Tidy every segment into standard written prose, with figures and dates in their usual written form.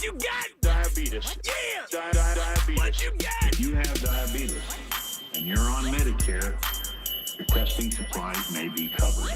you got? Diabetes. Yeah. Diabetes. What you got? If you have diabetes and you're on Medicare, your testing supplies may be covered.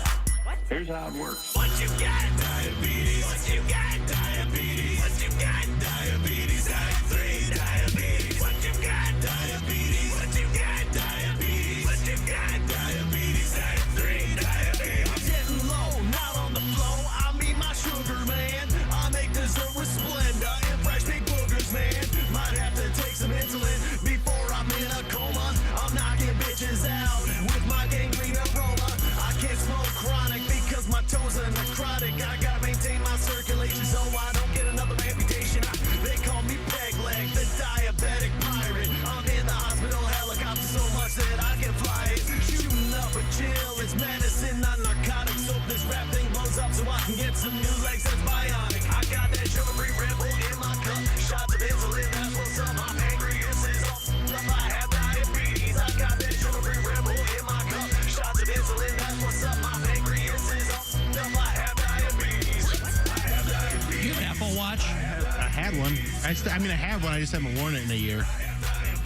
Here's how it works. What you got? Diabetes. What you got? Diabetes. What you got? Diabetes. Type 3 diabetes. What you got? Diabetes. What you got? Diabetes. What you got? Diabetes. Type 3 diabetes. I'm getting low, not on the flow. I mean my sugar, man. I make dessert with Splenda and fresh big boogers, man. Might have to take some insulin before I'm in a coma. I'm knocking bitches out with my gangrene aroma. I can't smoke chronic because my toes are necrotic. I gotta maintain my circulation so I don't get another amputation. They call me peg leg, the diabetic pirate. I'm in the hospital helicopter so much that I can fly it. Shooting up a chill, it's medicine, not narcotics. So this rap thing blows up so I can get some new legs that's bionic. I got that sugar-free Red Bull in my cup. Shots of insulin, that's what's up. My pancreas is all up. I have diabetes. I got that sugar-free Red Bull in my cup. Shots of insulin, that's what's up. My pancreas is all up. I have diabetes. I have diabetes. You have an Apple Watch? I had one. I have one. I just haven't worn it in a year.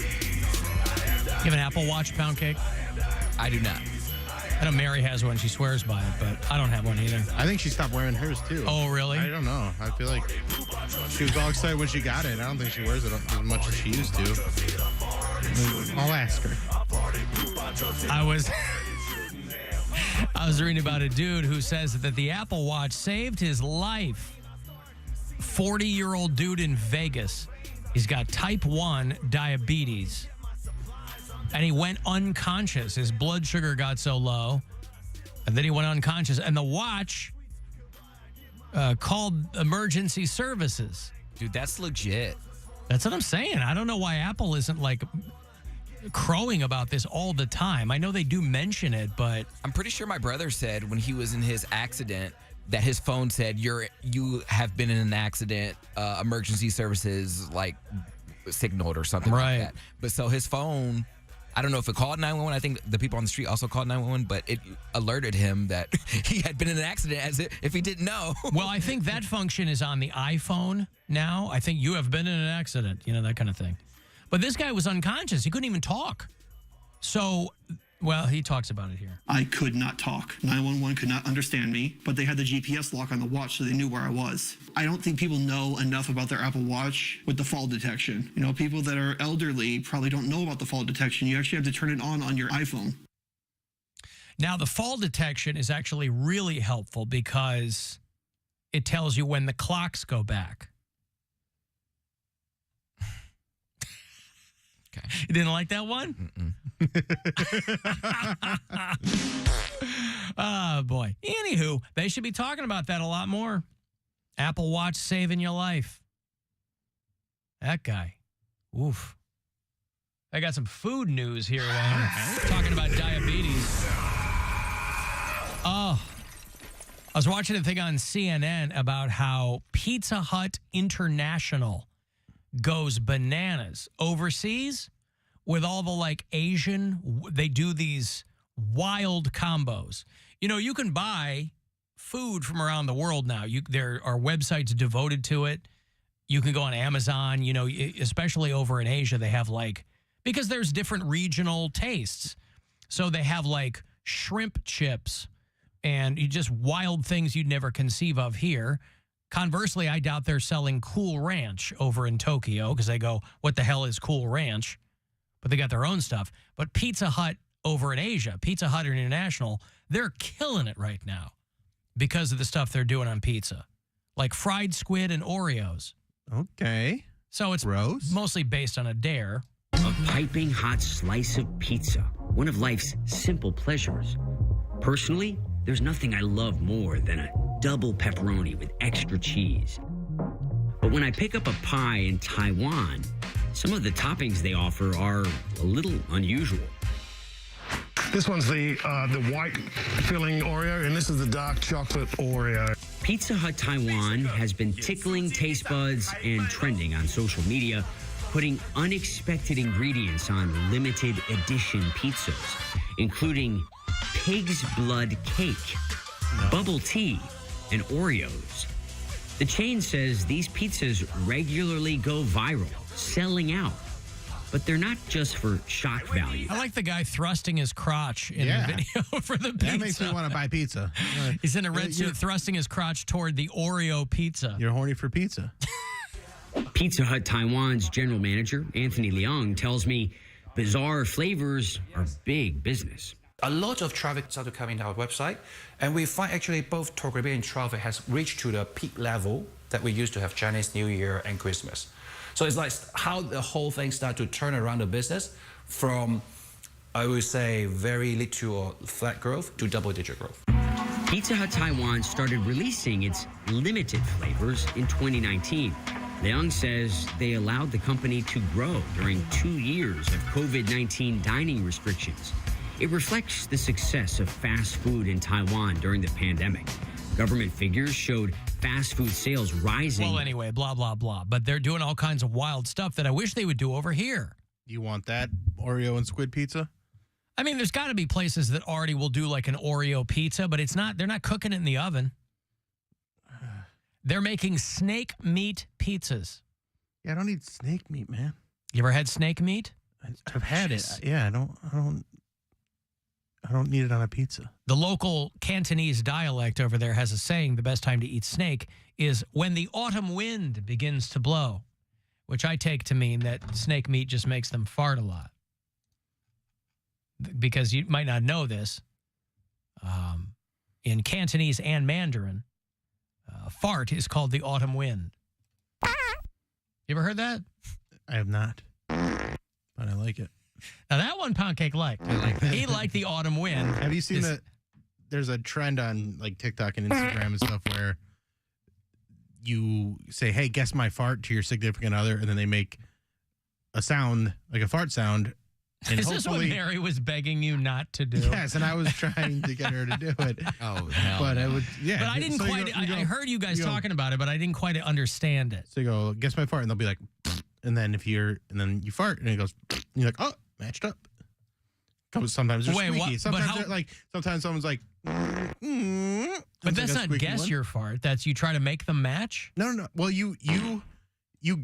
You have an Apple Watch, Poundcake? I do not. I know Mary has one. She swears by it, but I don't have one either. I think she stopped wearing hers, too. Oh, really? I don't know. I feel like she was all excited when she got it. I don't think she wears it as much as she used to. I'll ask her. I was reading about a dude who says that the Apple Watch saved his life. 40-year-old dude in Vegas. He's got type 1 diabetes. And he went unconscious. His blood sugar got so low. And then he went unconscious. And the watch called emergency services. Dude, that's legit. That's what I'm saying. I don't know why Apple isn't like crowing about this all the time. I know they do mention it, but I'm pretty sure my brother said when he was in his accident that his phone said you have been in an accident, emergency services like signaled or something right. like that. But so his phone, I don't know if it called 911. I think the people on the street also called 911, but it alerted him that he had been in an accident as if he didn't know. Well, I think that function is on the iPhone now. I think you have been in an accident, that kind of thing. But this guy was unconscious. He couldn't even talk. So, well, he talks about it here. I could not talk. 911 could not understand me, but they had the GPS lock on the watch so they knew where I was. I don't think people know enough about their Apple Watch with the fall detection. People that are elderly probably don't know about the fall detection. You actually have to turn it on your iPhone. Now, the fall detection is actually really helpful because it tells you when the clocks go back. Okay. You didn't like that one? Oh, boy. Anywho, they should be talking about that a lot more. Apple Watch saving your life. That guy. Oof. I got some food news here. Talking about diabetes. Oh. I was watching a thing on CNN about how Pizza Hut International goes bananas overseas with all the Asian, they do these wild combos. You can buy food from around the world now. There are websites devoted to it. You can go on Amazon, especially over in Asia, they have because there's different regional tastes. So they have shrimp chips and just wild things you'd never conceive of here. Conversely, I doubt they're selling Cool Ranch over in Tokyo because they go, what the hell is Cool Ranch? But they got their own stuff. But Pizza Hut over in Asia, Pizza Hut International, they're killing it right now because of the stuff they're doing on pizza. Like fried squid and Oreos. Okay. So it's gross. Mostly based on a dare. A piping hot slice of pizza, one of life's simple pleasures. Personally, there's nothing I love more than a double pepperoni with extra cheese. But when I pick up a pie in Taiwan, some of the toppings they offer are a little unusual. This one's the white filling Oreo, and this is the dark chocolate Oreo. Pizza Hut Taiwan has been tickling taste buds and trending on social media, putting unexpected ingredients on limited edition pizzas, including pig's blood cake, bubble tea, and Oreos. The chain says these pizzas regularly go viral, selling out. But they're not just for shock value. I like the guy thrusting his crotch in the video for the pizza. That makes me want to buy pizza. He's in a red suit thrusting his crotch toward the Oreo pizza. You're horny for pizza. Pizza Hut Taiwan's general manager, Anthony Leung, tells me bizarre flavors are big business. A lot of traffic started coming to our website, and we find actually both total and traffic has reached to the peak level that we used to have Chinese New Year and Christmas. So it's like how the whole thing started to turn around the business from, I would say, very little or flat growth to double-digit growth. Pizza Hut Taiwan started releasing its limited flavors in 2019. Leung says they allowed the company to grow during 2 years of COVID-19 dining restrictions. It reflects the success of fast food in Taiwan during the pandemic. Government figures showed fast food sales rising. Well, anyway, blah, blah, blah. But they're doing all kinds of wild stuff that I wish they would do over here. You want that Oreo and squid pizza? I mean, there's got to be places that already will do like an Oreo pizza, but they're not cooking it in the oven. They're making snake meat pizzas. Yeah, I don't need snake meat, man. You ever had snake meat? I've had it. Yeah, I don't need it on a pizza. The local Cantonese dialect over there has a saying, the best time to eat snake is when the autumn wind begins to blow, which I take to mean that snake meat just makes them fart a lot. Because you might not know this, in Cantonese and Mandarin, fart is called the autumn wind. You ever heard that? I have not, but I like it. Now, that one Poundcake liked. I like that. He liked the autumn wind. Have you seen that? There's a trend on like TikTok and Instagram and stuff where you say, hey, guess my fart to your significant other, and then they make a sound, like a fart sound. And is this what Mary was begging you not to do? Yes, and I was trying to get her to do it. Oh, hell but no. I would, yeah. But I didn't so quite, I heard you guys talking about it, but I didn't quite understand it. So you go, guess my fart, and they'll be like, and then and then you fart, and it goes, and you're like, oh, matched up. Sometimes they're squeaky. Sometimes they're like, sometimes someone's like, but that's not guess your fart. That's you try to make them match. No. Well, you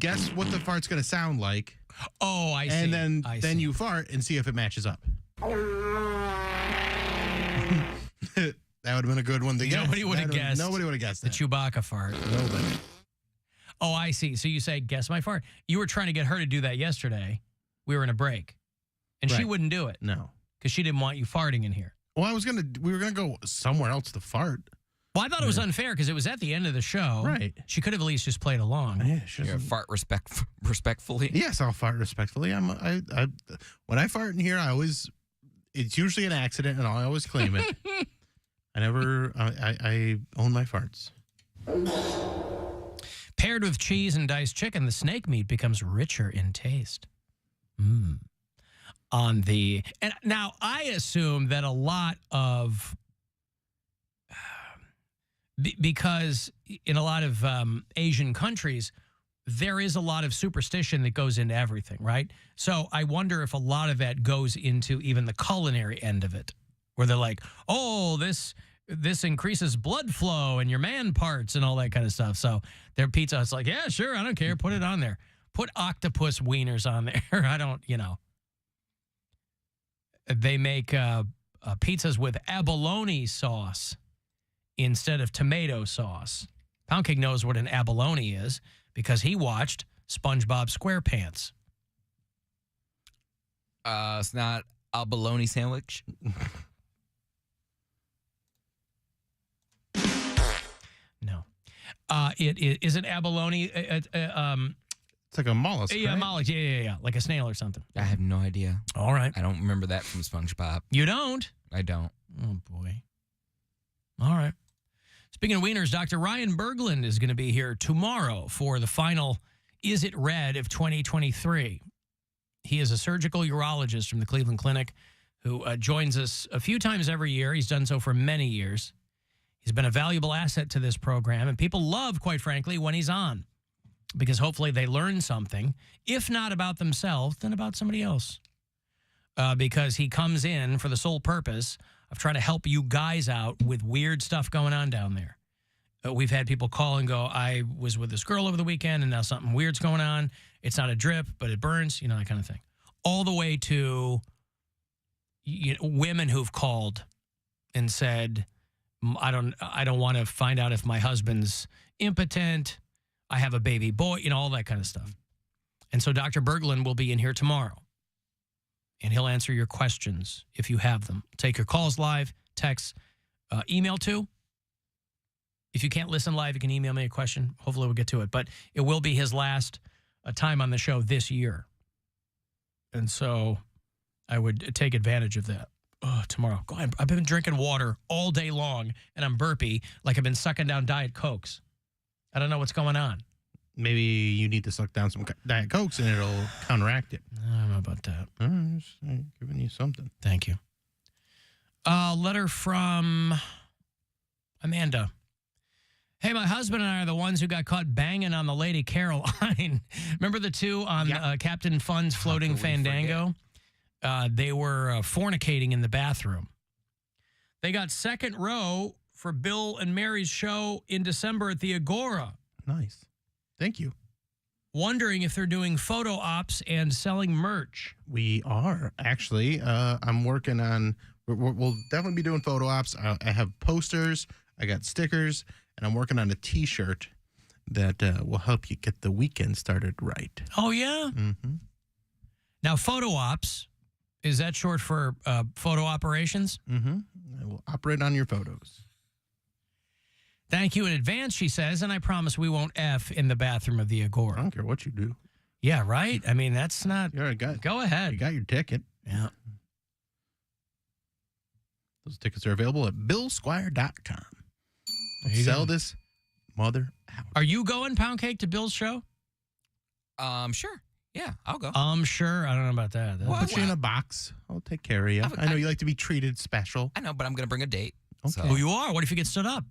guess what the fart's gonna sound like. Oh, I see. And then you fart and see if it matches up. That would have been a good one to guess. Nobody would have guessed. Nobody would have guessed the that. Chewbacca fart. Nobody. Oh, I see. So you say, guess my fart. You were trying to get her to do that yesterday. We were in a break. And she wouldn't do it. No. Because she didn't want you farting in here. Well, we were going to go somewhere else to fart. Well, I thought it was unfair because it was at the end of the show. Right. She could have at least just played along. Yeah, You're fart respectfully. Yes, I'll fart respectfully. When I fart in here, it's usually an accident, and I always claim it. I own my farts. Paired with cheese and diced chicken, the snake meat becomes richer in taste. And now I assume that a lot of because in a lot of Asian countries, there is a lot of superstition that goes into everything, right? So I wonder if a lot of that goes into even the culinary end of it, where they're like, oh, this increases blood flow in your man parts and all that kind of stuff. So their Pizza Hut's like, yeah, sure, I don't care. Put it on there. Put octopus wieners on there. I don't, They make pizzas with abalone sauce instead of tomato sauce. Poundcake knows what an abalone is because he watched SpongeBob SquarePants. It's not a bologna sandwich. No. It is an abalone. It's like a mollusk, Yeah, right? mollusk. Yeah. Like a snail or something. I have no idea. All right. I don't remember that from SpongeBob. You don't? I don't. Oh, boy. All right. Speaking of wieners, Dr. Ryan Berglund is going to be here tomorrow for the final Is It Red of 2023. He is a surgical urologist from the Cleveland Clinic who joins us a few times every year. He's done so for many years. He's been a valuable asset to this program, and people love, quite frankly, when he's on because hopefully they learn something, if not about themselves, then about somebody else. Because he comes in for the sole purpose of trying to help you guys out with weird stuff going on down there. We've had people call and go, I was with this girl over the weekend and now something weird's going on. It's not a drip, but it burns, that kind of thing. All the way to women who've called and said, I don't want to find out if my husband's impotent. I have a baby boy, all that kind of stuff. And so Dr. Berglund will be in here tomorrow. And he'll answer your questions if you have them. Take your calls live, text, email too. If you can't listen live, you can email me a question. Hopefully we'll get to it. But it will be his last time on the show this year. And so I would take advantage of that tomorrow. Go ahead. I've been drinking water all day long, and I'm burpy like I've been sucking down Diet Cokes. I don't know what's going on. Maybe you need to suck down some Diet Cokes and it'll counteract it. I don't know about that. I'm just giving you something. Thank you. Letter from Amanda. Hey, my husband and I are the ones who got caught banging on the Lady Caroline. Remember the two on Captain Fun's Floating Fandango? They were fornicating in the bathroom. They got second row for Bill and Mary's show in December at the Agora. Nice. Thank you. Wondering if they're doing photo ops and selling merch. We are, actually. I'm working on, we'll definitely be doing photo ops. I have posters, I got stickers, and I'm working on a T-shirt that will help you get the weekend started right. Oh, yeah? Mm-hmm. Now, photo ops, is that short for photo operations? Mm-hmm. I will operate on your photos. Thank you in advance, she says, and I promise we won't F in the bathroom of the Agora. I don't care what you do. Yeah, right? I mean, that's not... You already got, go ahead. You got your ticket. Yeah. Those tickets are available at billsquire.com. Sell this mother out. Are you going, Poundcake, to Bill's show? Sure. Yeah, I'll go. Sure. I don't know about that. I'll put you in a box. I'll take care of you. I know you like to be treated special. I know, but I'm going to bring a date. Okay. So. Well, you are. What if you get stood up?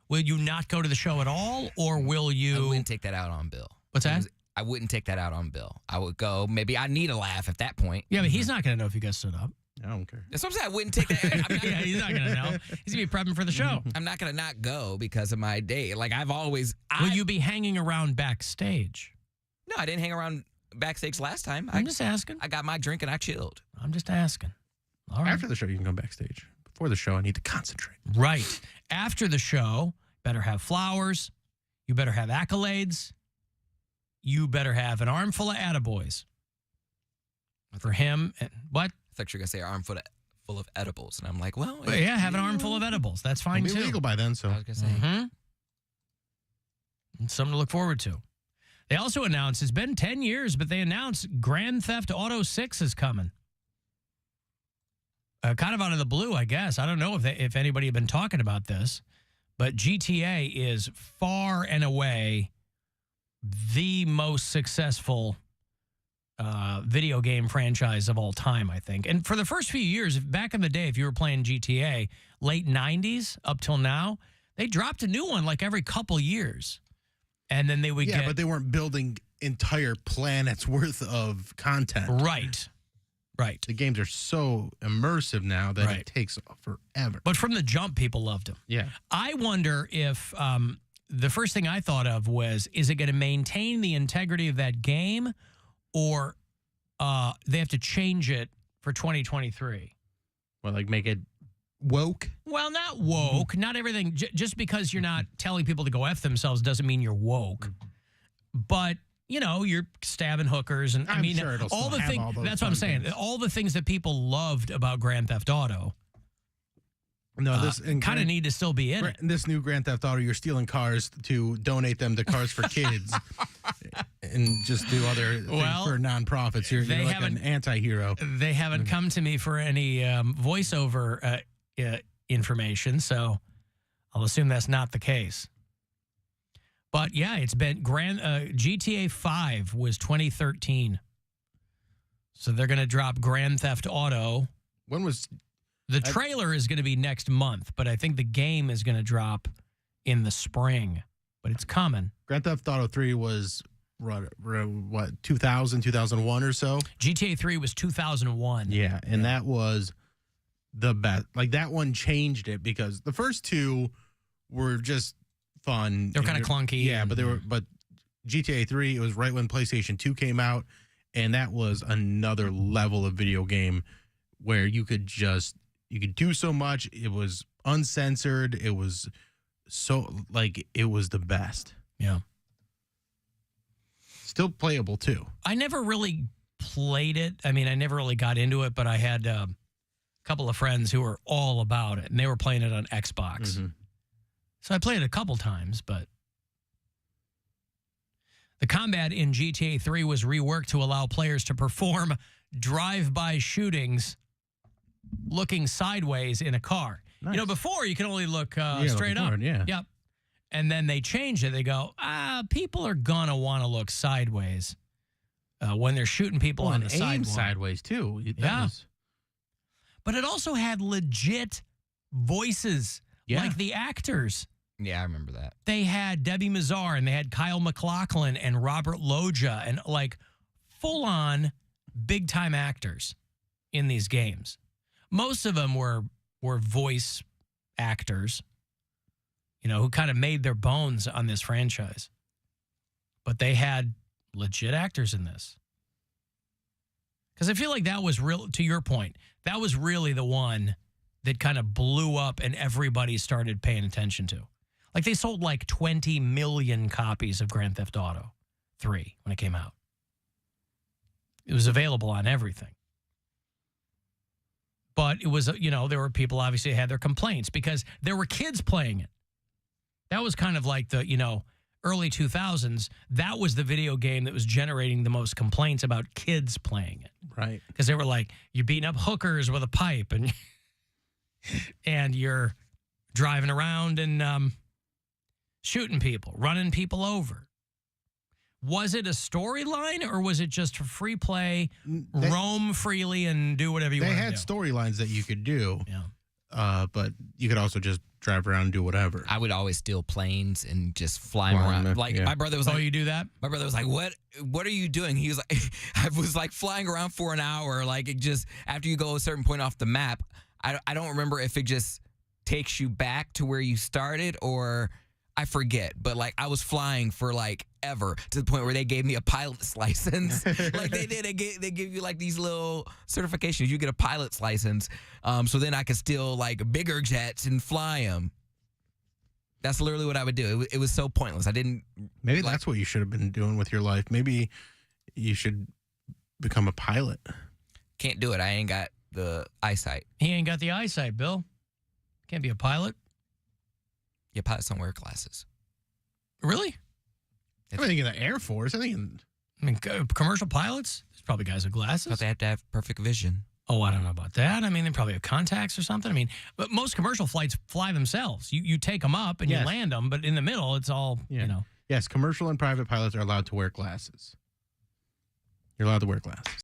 Will you not go to the show at all, or will you... I wouldn't take that out on Bill. What's that? I wouldn't take that out on Bill. I would go, maybe I need a laugh at that point. Yeah, but he's not going to know if you got stood up. I don't care. That's what I'm saying. I wouldn't take that. Yeah, he's not going to know. He's going to be prepping for the show. I'm not going to not go because of my date. Like, I've always... Will you be hanging around backstage? No, I didn't hang around backstage last time. I'm just asking. I got my drink and I chilled. I'm just asking. All right. After the show, you can come backstage. Before the show, I need to concentrate. Right. After the show, better have flowers. You better have accolades. You better have an armful of attaboys. For him. What? I thought you were going to say an armful full of edibles. And I'm like, well. Yeah, have an armful of edibles. That's fine, It'll too. be legal by then, so. I was going to say. Something to look forward to. They also announced, it's been 10 years, but they announced Grand Theft Auto 6 is coming. Kind of out of the blue, I guess. I don't know if anybody had been talking about this, but GTA is far and away the most successful video game franchise of all time, I think. And for the first few years, back in the day, if you were playing GTA, late 90s up till now, they dropped a new one like every couple years. And then they would get... Yeah, but they weren't building entire planets worth of content. Right. Right. The games are so immersive now that it takes forever. But from the jump, people loved them. Yeah. I wonder if the first thing I thought of was, is it going to maintain the integrity of that game, or they have to change it for 2023? Well, like make it woke? Well, not woke. Not everything. Just because you're not telling people to go F themselves doesn't mean you're woke. But... You know, you're stabbing hookers, and I mean, sure all the things. That's what I'm saying. Things. All the things that people loved about Grand Theft Auto. No, this kind of need to still be in it. This new Grand Theft Auto, you're stealing cars to donate them to Cars for Kids, and just do other things for nonprofits. You're like an anti-hero. They haven't come to me for any voiceover information, so I'll assume that's not the case. But yeah, it's been GTA 5 was 2013. So they're going to drop Grand Theft Auto. When was the trailer is going to be next month, but I think the game is going to drop in the spring. But it's coming. Grand Theft Auto 3 was what 2000, 2001 or so? GTA 3 was 2001. Yeah, and that was the best. Like that one changed it because the first two were just fun. They're kind of clunky. Yeah, but GTA 3, it was right when PlayStation 2 came out, and that was another level of video game where you could do so much. It was uncensored. It was it was the best. Yeah. Still playable too. I never really played it. I mean, I never really got into it, but I had a couple of friends who were all about it, and they were playing it on Xbox. Mm-hmm. So I played it a couple times, but the combat in GTA 3 was reworked to allow players to perform drive-by shootings looking sideways in a car. Nice. You know, before you could only look straight looking up. forward, yeah. Yep. And then they changed it. They go, people are going to want to look sideways when they're shooting people on the aim sidewalk. sideways too. Yeah. But it also had legit voices, like the actors. Yeah, I remember that. They had Debbie Mazar and they had Kyle MacLachlan and Robert Loggia and like full-on big-time actors in these games. Most of them were voice actors, you know, who kind of made their bones on this franchise. But they had legit actors in this. Because I feel like that was real, to your point, that was really the one that kind of blew up and everybody started paying attention to. Like they sold like 20 million copies of Grand Theft Auto 3 when it came out. It was available on everything. But it was, you know, there were people obviously had their complaints because there were kids playing it. That was kind of like the, you know, early 2000s. That was the video game that was generating the most complaints about kids playing it. Right. Because they were like, you're beating up hookers with a pipe and you're driving around and shooting people, running people over. Was it a storyline or was it just free play, roam freely and do whatever you want to do? They had storylines that you could do. Yeah. But you could also just drive around and do whatever. I would always steal planes and just fly around. Like my brother was like, "Oh, you do that?" My brother was like, "What are you doing?" He was like, "I was like flying around for an hour. Like it just after you go a certain point off the map, I don't remember if it just takes you back to where you started or I forget. But like I was flying for like ever to the point where they gave me a pilot's license. Like they did. They give you like these little certifications. You get a pilot's license, so then I could steal like bigger jets and fly them. That's literally what I would do. It was so pointless. I didn't. Maybe that's what you should have been doing with your life. Maybe you should become a pilot. Can't do it. I ain't got the eyesight. He ain't got the eyesight, Bill. Can't be a pilot. Yeah, pilots don't wear glasses. Really? I think in the Air Force. I mean, commercial pilots. There's probably guys with glasses. But they have to have perfect vision. Oh, I don't know about that. I mean, they probably have contacts or something. I mean, but most commercial flights fly themselves. You take them up and you land them, but in the middle, it's all, you know. Yes, commercial and private pilots are allowed to wear glasses. You're allowed to wear glasses.